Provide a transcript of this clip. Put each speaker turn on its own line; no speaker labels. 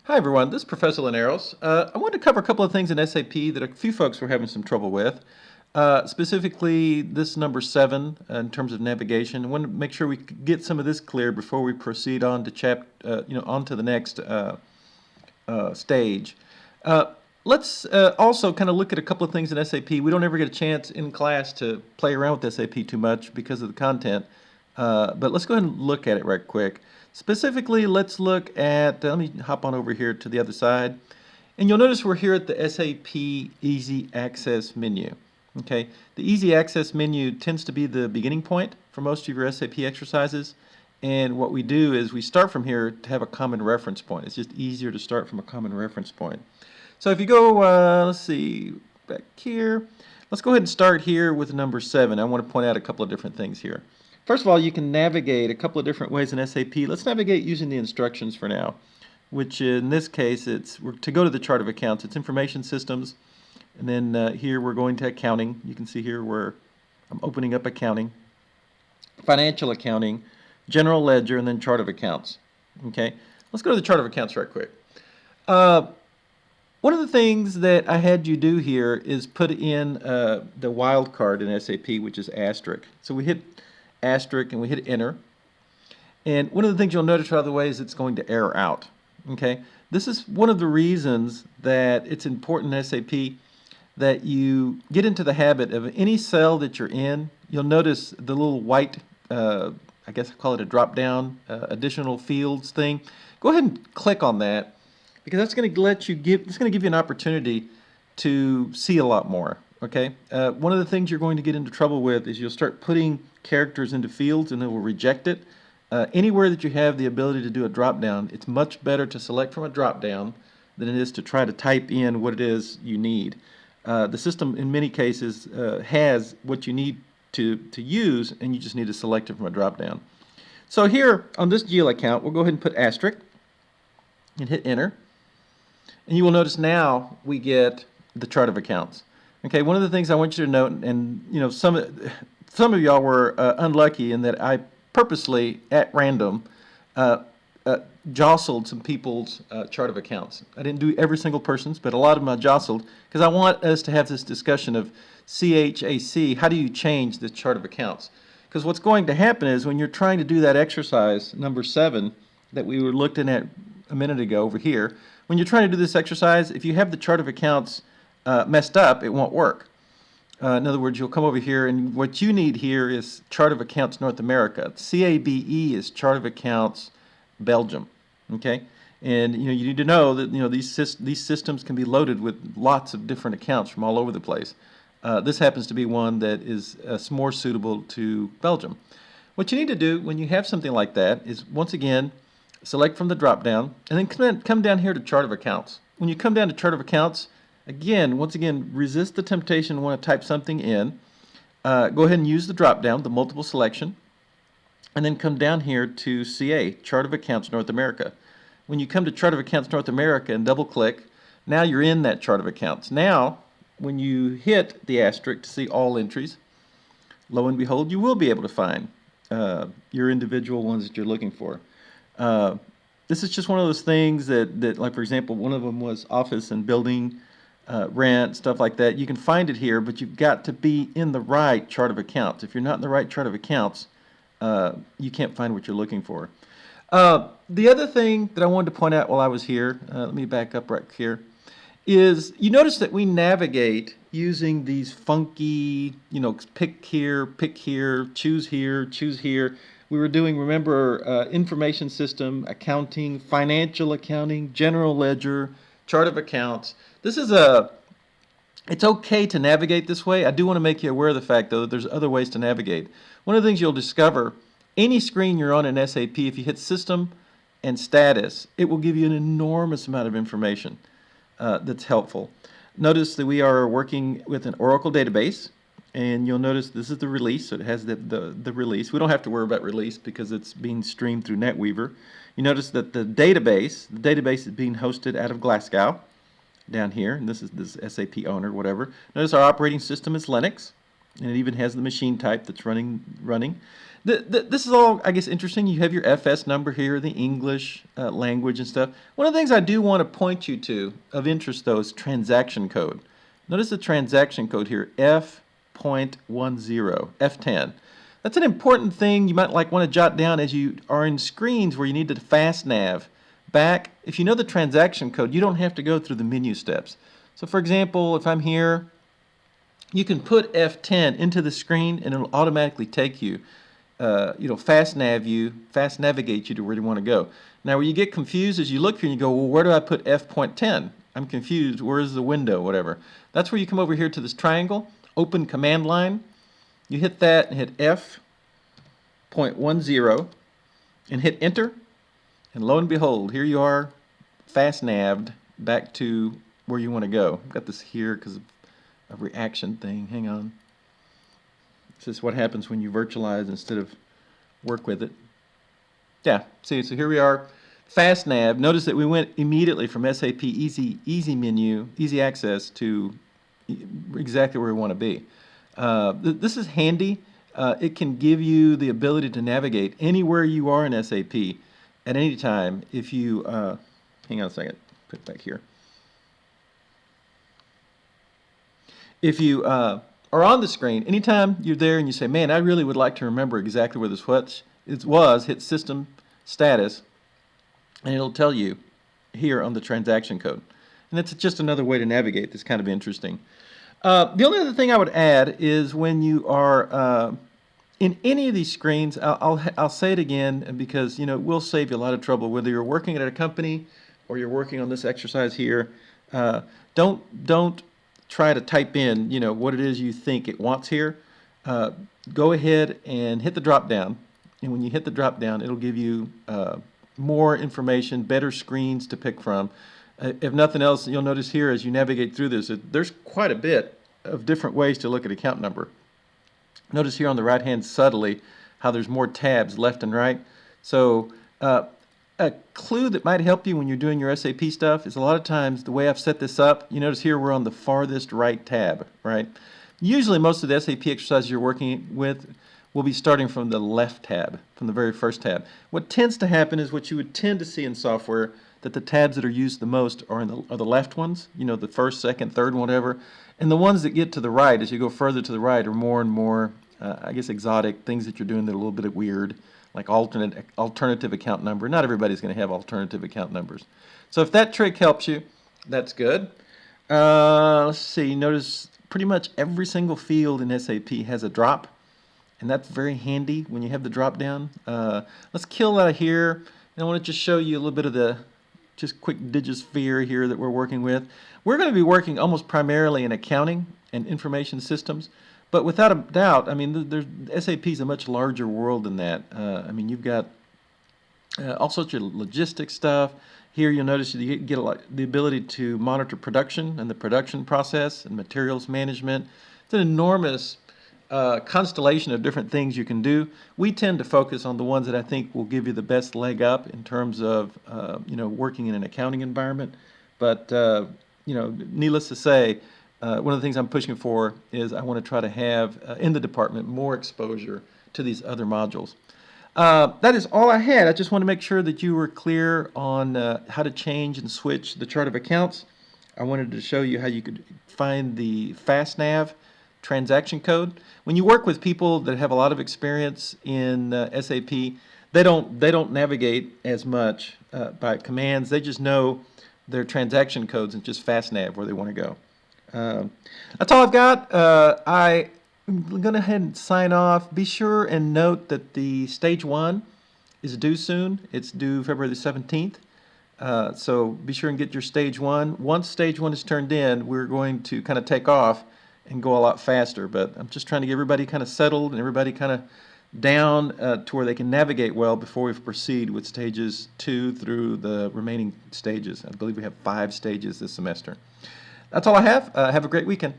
Hi everyone, this is Professor Linares. I wanted to cover a couple of things in SAP that a few folks were having some trouble with. Specifically, this number 7 in terms of navigation. I want to make sure we get some of this clear before we proceed on to on to the next stage. Let's also kind of look at a couple of things in SAP. We don't ever get a chance in class to play around with SAP too much because of the content, but let's go ahead and look at it right quick. Specifically, let's look at, let me hop on over here to the other side, and you'll notice we're here at the SAP Easy Access menu. Okay, the Easy Access menu tends to be the beginning point for most of your SAP exercises. And what we do is we start from here to have a common reference point. It's just easier to start from a common reference point. So if you go, let's see, back here, let's go ahead and start here with number 7. I want to point out a couple of different things here. First of all, you can navigate a couple of different ways in SAP. Let's navigate using the instructions for now, which in this case, to go to the chart of accounts. It's information systems, and then here we're going to accounting. You can see here where I'm opening up accounting, financial accounting, general ledger, and then chart of accounts. Okay, let's go to the chart of accounts right quick. One of the things that I had you do here is put in the wildcard in SAP, which is asterisk. So we hit asterisk and we hit enter. And one of the things you'll notice right away is it's going to error out. Okay, this is one of the reasons that it's important in SAP that you get into the habit of any cell that you're in. You'll notice the little white, I guess I call it a drop down, additional fields thing. Go ahead and click on that, because that's going to it's going to give you an opportunity to see a lot more. Okay, one of the things you're going to get into trouble with is you'll start putting characters into fields and it will reject it. Anywhere that you have the ability to do a drop down, it's much better to select from a drop down than it is to try to type in what it is you need. The system in many cases has what you need to use, and you just need to select it from a drop down. So here on this GL account, we'll go ahead and put asterisk and hit enter. And you will notice now we get the chart of accounts. Okay, one of the things I want you to note, and you know, some of y'all were unlucky in that I purposely, at random, jostled some people's chart of accounts. I didn't do every single person's, but a lot of them I jostled because I want us to have this discussion of CHAC. How do you change the chart of accounts? Because what's going to happen is when you're trying to do that exercise, number 7, that we were looking at a minute ago over here, when you're trying to do this exercise, if you have the chart of accounts messed up, it won't work. In other words, you'll come over here, and what you need here is chart of accounts North America. CABE is chart of accounts Belgium. Okay, and you need to know that these systems can be loaded with lots of different accounts from all over the place. This happens to be one that is more suitable to Belgium. What you need to do when you have something like that is, once again, select from the drop down and then come down here to chart of accounts. When you come down to chart of accounts, once again, resist the temptation to want to type something in. Go ahead and use the drop down, the multiple selection, and then come down here to CA, chart of accounts North America. When you come to chart of accounts North America and double click, now you're in that chart of accounts. Now, when you hit the asterisk to see all entries, lo and behold, you will be able to find your individual ones that you're looking for. This is just one of those things that, like for example, one of them was office and building, rent, stuff like that. You can find it here, but you've got to be in the right chart of accounts. If you're not in the right chart of accounts, you can't find what you're looking for. The other thing that I wanted to point out while I was here, let me back up right here, is you notice that we navigate using these funky, pick here, choose here, choose here. We were doing, remember, information system, accounting, financial accounting, general ledger, chart of accounts. It's okay to navigate this way. I do want to make you aware of the fact, though, that there's other ways to navigate. One of the things you'll discover, any screen you're on in SAP, if you hit System and Status, it will give you an enormous amount of information that's helpful. Notice that we are working with an Oracle database, and you'll notice this is the release, so it has the release. We don't have to worry about release because it's being streamed through NetWeaver. You notice that the database is being hosted out of Glasgow down here, and this is this SAP owner, whatever. Notice our operating system is Linux, and it even has the machine type that's running. This is all, I guess, interesting. You have your FS number here, the English language and stuff. One of the things I do want to point you to of interest, though, is transaction code. Notice the transaction code here, F.10, F10. That's an important thing you might like want to jot down as you are in screens where you need to fast nav back. If you know the transaction code, you don't have to go through the menu steps. So for example, if I'm here, you can put F10 into the screen and it'll automatically take you, fast navigate you to where you want to go. Now where you get confused is you look here and you go, well, where do I put F.10? I'm confused, where's the window, whatever. That's where you come over here to this triangle, open command line, you hit that and hit F.10 and hit enter, and lo and behold, here you are, fast navved back to where you want to go. I've got this here because of a reaction thing. Hang on. This is what happens when you virtualize instead of work with it. Yeah, see, so here we are, fast nav. Notice that we went immediately from SAP easy menu, easy access to exactly where we want to be. This is handy. It can give you the ability to navigate anywhere you are in SAP at any time. If you, hang on a second, put it back here. If you are on the screen, anytime you're there and you say, man, I really would like to remember exactly where this was, hit System Status, and it'll tell you here on the transaction code. And it's just another way to navigate that's kind of interesting. The only other thing I would add is when you are in any of these screens, I'll say it again because it will save you a lot of trouble whether you're working at a company or you're working on this exercise here. Don't try to type in what it is you think it wants here. Go ahead and hit the drop down, and when you hit the drop down, it'll give you more information, better screens to pick from. If nothing else, you'll notice here as you navigate through this, there's quite a bit of different ways to look at account number. Notice here on the right hand subtly how there's more tabs left and right. So a clue that might help you when you're doing your SAP stuff is a lot of times the way I've set this up, you notice here we're on the farthest right tab, right? Usually most of the SAP exercises you're working with will be starting from the left tab, from the very first tab. What tends to happen is what you would tend to see in software, that the tabs that are used the most are the left ones, the first, second, third, whatever. And the ones that get to the right, as you go further to the right, are more and more, I guess, exotic, things that you're doing that are a little bit weird, like alternative account number. Not everybody's going to have alternative account numbers. So if that trick helps you, that's good. Let's see, notice pretty much every single field in SAP has a drop, and that's very handy when you have the drop down. Let's kill out of here, and I want to just show you a little bit of the just quick digisphere here that we're working with. We're going to be working almost primarily in accounting and information systems, but without a doubt, I mean, SAP is a much larger world than that. I mean, you've got all sorts of logistics stuff. Here you'll notice you get the ability to monitor production and the production process and materials management. It's an enormous constellation of different things you can do. We tend to focus on the ones that I think will give you the best leg up in terms of working in an accounting environment. But needless to say, one of the things I'm pushing for is I want to try to have in the department more exposure to these other modules. That is all I had. I just want to make sure that you were clear on how to change and switch the chart of accounts. I wanted to show you how you could find the FastNav transaction code. When you work with people that have a lot of experience in SAP, they don't navigate as much by commands. They just know their transaction codes and just FastNav where they want to go. That's all I've got. I'm going to go ahead and sign off. Be sure and note that the stage 1 is due soon. It's due February the 17th. So be sure and get your stage 1. Once stage 1 is turned in, we're going to kind of take off and go a lot faster. But I'm just trying to get everybody kind of settled and everybody kind of down to where they can navigate well before we proceed with stages 2 through the remaining stages. I believe we have 5 stages this semester. That's all I have. Have a great weekend.